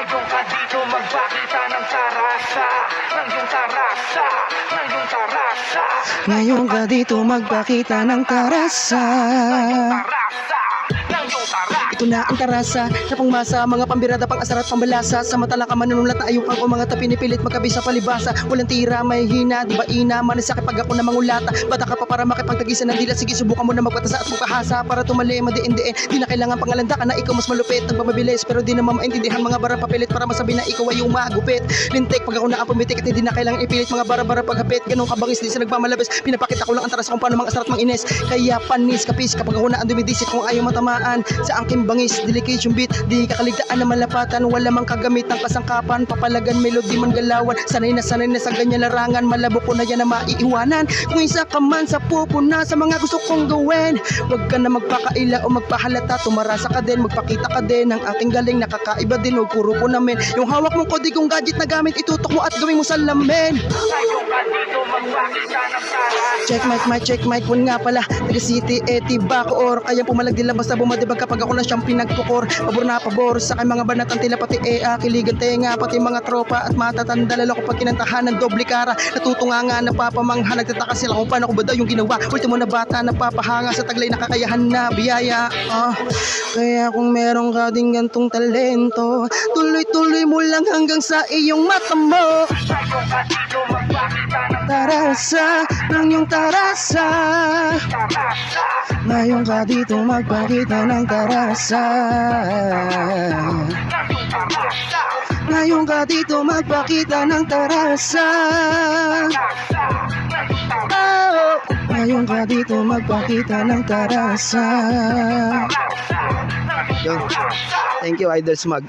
Ngayon ka dito magpakita ng tarasa, ng iyong tarasa, ng iyong tarasa. Ngayon ka dito magpakita ng tarasa. Ito na ang tarasa na pangmasa, mga pambirada, pang-asar at pambalasa. Sa mata lang ka manunulat na ayukang o mga tapinipilit magkabisa palibasa. Walang tira, may hina, di ba ina? Manisakit pag ako na mangulata. Bata ka pa para makipagtagisan ng dila. Sige, subukan mo na magpatasa at magpahasa para tumali, madiin-diin. Di na kailangan pangalanda ka na ikaw mas malupit, nagmamabilis. Pero di naman maintindihan mga bara papilit para masabi na ikaw ay yung magupit. Lintik pag ako na ang pumitik at hindi na kailangan ipilit mga bara-bara paghapit. Ganun kabangis, di sa nagmamalabis. Pinapakita ko lang ang tarasa kung paano mang-asar at mang-ines. Kaya panis, kapis kapag ako na ang dumidisit kung ayaw matamaan. Sa angking bangis, delicate yung beat, di kakaligtaan na malapatan. Wala mang kagamit ng kasangkapan, papalagan, melody man galawan. Sanay na sa ganyan larangan, malabo ko na yan na maiiwanan. Kung isa ka man sa pupuna sa mga gusto kong gawin, huwag ka na magpakaila o magpahalata. Tumarasa ka din, magpakita ka din ng aking galing, nakakaiba din, huwag puro ko namin. Yung hawak mong kodi kong gadget na gamit, itutok mo at gawin mo salamin. Ngayon ka dito magpakita ng tarasa. Check mic, one nga pala, taga City, Baco or kaya pumalag dila basta bumadibag kapag ako na siyang pinagpukor. Pabor na pabor sa aking mga banat ang tila pati kiligan tenga, pati mga tropa at matatanda lalo kapag kinantahan ng doble kara. Natutunga nga napapamangha, nagtataka sila kung paano ko ba daw yung ginawa. Ultimo na bata, napapahanga sa taglay na kakayahan na biyaya. Kaya kung meron ka ding gantong talento, tuloy-tuloy mo lang hanggang sa iyong mata mo. Ngayon ka dito magpakita ng Tarasa, ng iyong tarasa. tarasa. Ngayon ka dito magpakita ng tarasa. Ngayon ka dito magpakita ng tarasa. Oh, ngayon ka dito magpakita ng tarasa. Thank you, Idol Smug.